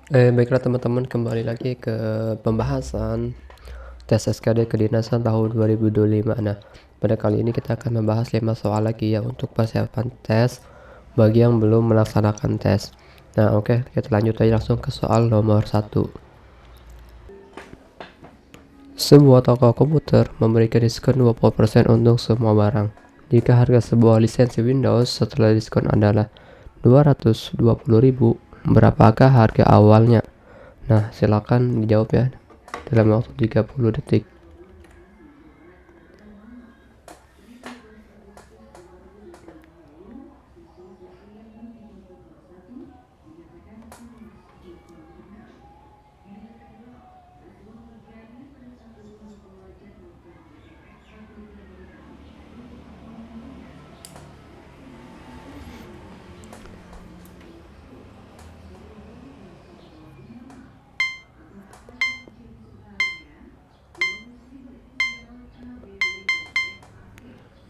Baiklah teman-teman, kembali lagi ke pembahasan tes SKD Kedinasan tahun 2025. Nah, pada kali ini kita akan membahas 5 soal lagi ya untuk persiapan tes bagi yang belum melaksanakan tes. Nah, oke, kita lanjut aja langsung ke soal nomor 1. Sebuah toko komputer memberikan diskon 20% untuk semua barang. Jika harga sebuah lisensi Windows setelah diskon adalah 220.000, berapakah harga awalnya? Nah, silakan dijawab ya dalam waktu 30 detik.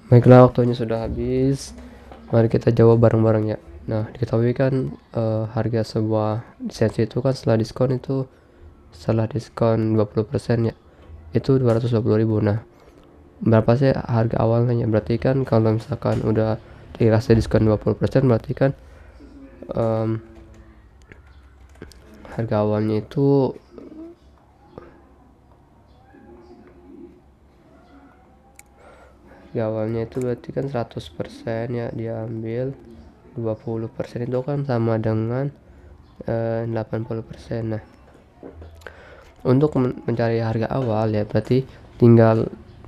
Baiklah, waktunya sudah habis. Mari kita jawab bareng-bareng ya. Nah, diketahui kan harga sebuah lisensi itu kan setelah diskon 20% ya, itu 220.000. Nah, berapa sih harga awalnya? Berarti kan kalau misalkan udah dikasih diskon 20%, berarti kan harga awalnya itu berarti kan 100% ya, diambil 20% itu kan sama dengan 80%. Nah, untuk mencari harga awal ya, berarti tinggal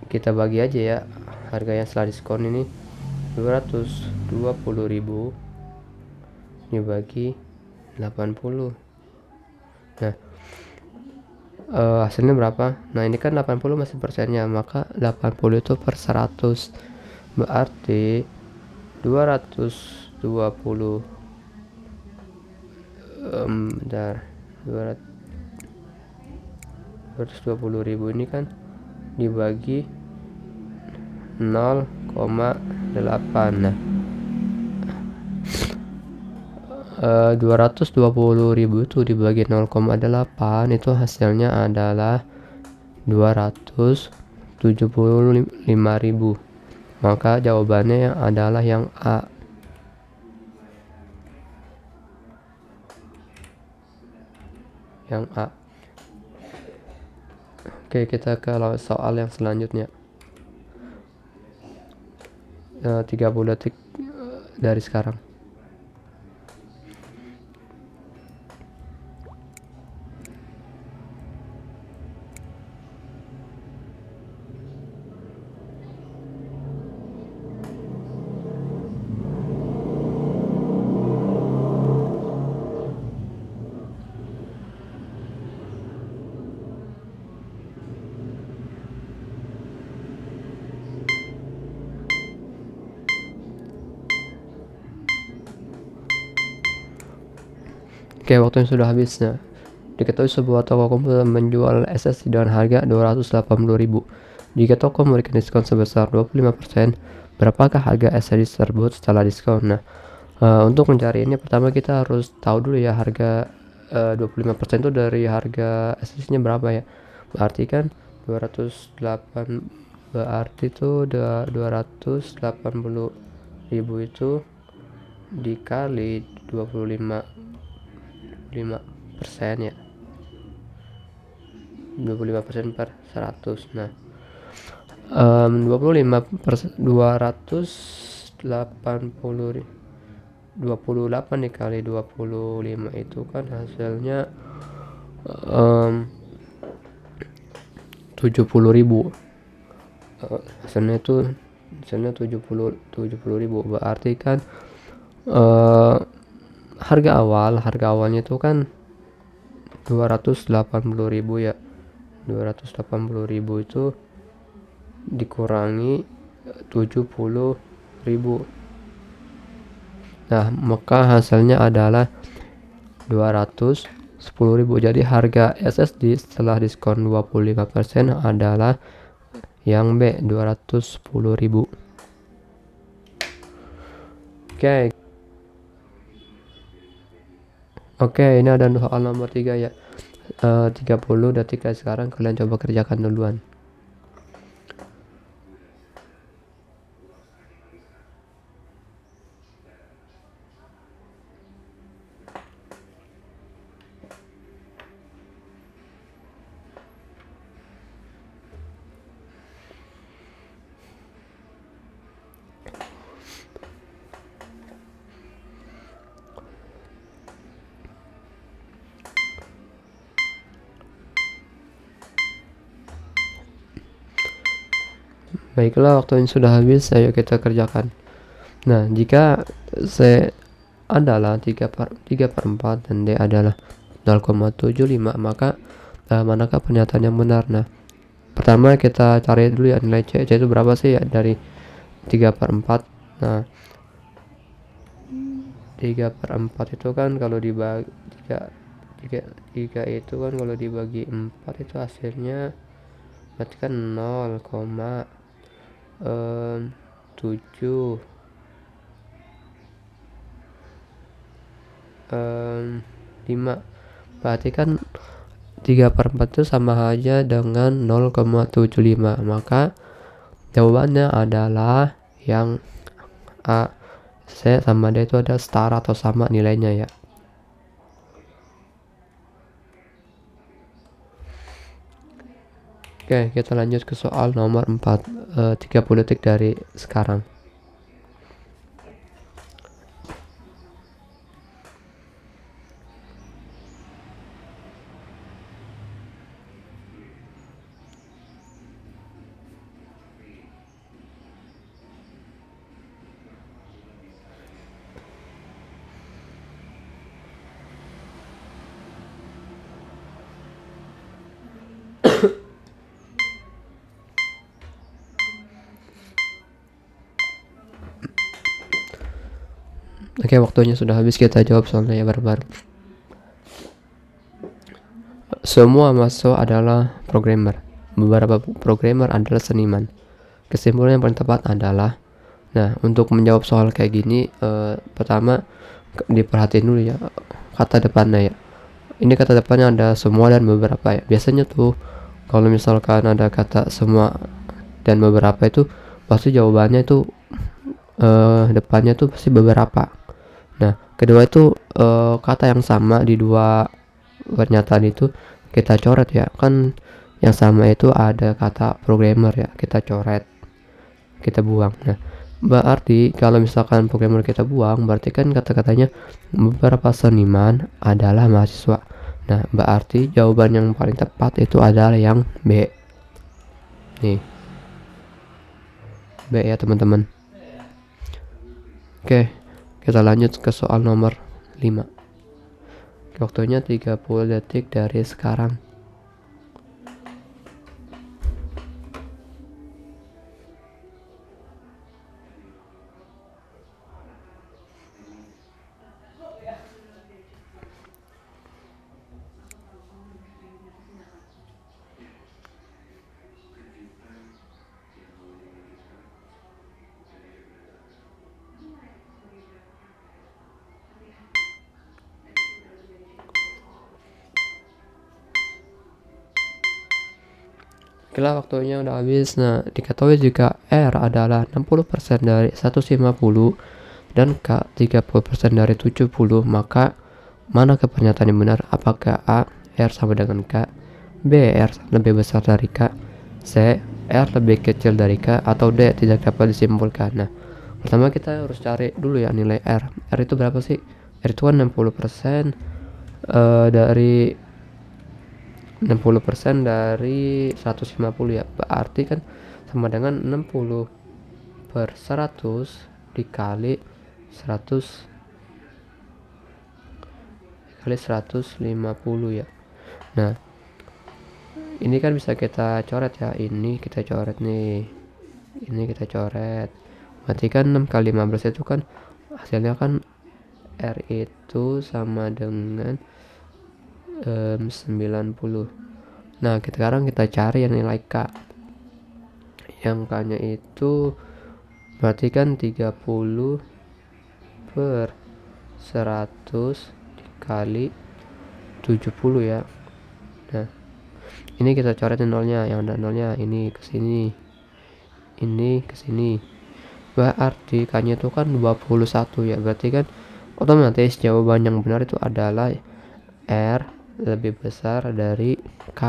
kita bagi aja ya harga yang setelah diskon ini 220.000 dibagi 80. Nah, hasilnya berapa? Nah, ini kan 80 masih persennya, maka 80 itu per 100, berarti 220 bentar, 220.000 ini kan dibagi 0,8. Nah, 220.000 itu dibagi 0,8, itu hasilnya adalah 275.000. Maka jawabannya adalah yang A. Yang A. Oke, kita ke soal yang selanjutnya. 30 detik dari sekarang. Oke, waktunya sudah habis. Nah, diketahui sebuah toko komputer menjual SSD dengan harga 280.000. Jika toko memberikan diskon sebesar 25%, berapakah harga SSD tersebut setelah diskon? Nah, untuk mencari ini pertama kita harus tahu dulu ya harga 25% itu dari harga SSD-nya berapa ya. Berarti kan 208, berarti itu 280.000 itu dikali 25% ya, 25% per 100. Nah, 28 dikali 25 itu kan hasilnya 70.000. Hasilnya 70.000, berarti kan harga awalnya itu kan 280.000 ya. 280.000 itu dikurangi 70.000. Nah, maka hasilnya adalah 210.000. Jadi harga SSD setelah diskon 25% adalah yang B, 210.000. Oke. Oke, ini ada soal nomor 3 ya. 30 detik dari sekarang kalian coba kerjakan duluan. Baiklah, waktunya sudah habis, ayo kita kerjakan. Nah, jika C adalah 3/4 dan D adalah 0,75, maka manakah pernyataan yang benar? Nah, pertama kita cari dulu ya nilai C. C itu berapa sih ya dari 3/4? Nah, 3/4 itu kan kalau dibagi 3 itu kan kalau dibagi 4 itu hasilnya berarti kan 0,7 5. Berarti kan 3/4 itu sama aja dengan 0,75, maka jawabannya adalah yang A. C sama D itu ada setara atau sama nilainya ya. Oke, kita lanjut ke soal nomor 4. 30 detik dari sekarang. Oke, waktunya sudah habis, kita jawab soalnya ya bareng-bareng. Semua mahasiswa adalah programmer. Beberapa programmer adalah seniman. Kesimpulan yang paling tepat adalah, nah, untuk menjawab soal kayak gini, pertama diperhatiin dulu ya kata depannya ya. Ini kata depannya ada semua dan beberapa ya. Biasanya tuh kalau misalkan ada kata semua dan beberapa itu pasti jawabannya itu depannya tuh pasti beberapa. Nah, kedua itu kata yang sama di dua pernyataan itu kita coret ya. Kan yang sama itu ada kata programmer ya, kita coret, kita buang. Nah, berarti kalau misalkan programmer kita buang, berarti kan kata-katanya beberapa seniman adalah mahasiswa. Nah, berarti jawaban yang paling tepat itu adalah yang B. Nih, B ya teman-teman. Oke, kita lanjut ke soal nomor 5. Waktunya 30 detik dari sekarang. Oke, waktunya udah habis. Nah, diketahui jika R adalah 60% dari 150 dan K 30% dari 70, maka mana pernyataan yang benar? Apakah A. R sama dengan K, B. R lebih besar dari K, C. R lebih kecil dari K, atau D. Tidak dapat disimpulkan. Nah, pertama kita harus cari dulu ya nilai R. R itu berapa sih? R itu kan 60% dari 60% dari 150 ya, berarti kan sama dengan 60 per 100 dikali 100 kali 150 ya. Nah, ini kan bisa kita coret ya, ini kita coret nih, ini kita coret, berarti kan 6 kali 15 itu kan hasilnya kan R itu sama dengan 90. Nah, sekarang kita cari yang nilai K. Yang K nya itu berarti kan 30 per 100 kali 70 ya. Nah, ini kita coretin nolnya, yang ada nolnya ini ke sini, ini ke sini. Berarti K-nya itu kan 21 ya. Berarti kan otomatis jawaban yang benar itu adalah R lebih besar dari K.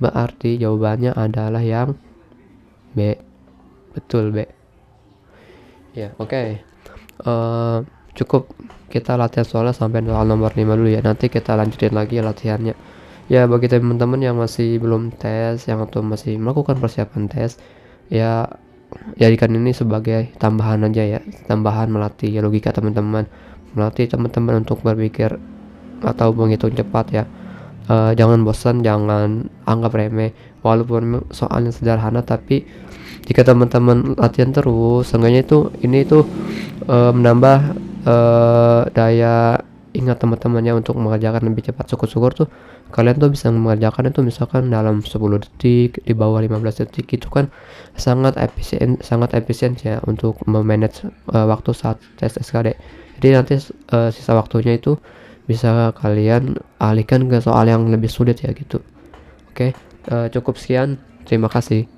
Berarti jawabannya adalah yang B. Betul, B. Ya, oke. Cukup kita latihan soalnya sampai soal nomor 5 dulu ya. Nanti kita lanjutin lagi latihannya. Ya, bagi teman-teman yang masih belum tes, yang atau masih melakukan persiapan tes, ya jadikan ini sebagai tambahan aja ya, tambahan melatih logika teman-teman, melatih teman-teman untuk berpikir atau menghitung cepat ya. Jangan bosan, jangan anggap remeh walaupun soalnya sederhana, tapi jika teman-teman latihan terus, seenggaknya itu ini tuh menambah daya ingat teman-temannya untuk mengerjakan lebih cepat. Syukur-syukur tuh kalian tuh bisa mengerjakan itu misalkan dalam 10 detik, di bawah 15 detik. Itu kan sangat efisien ya untuk memanage waktu saat tes SKD. Jadi nanti sisa waktunya itu bisa kalian alihkan ke soal yang lebih sulit ya gitu. Oke, cukup sekian, terima kasih.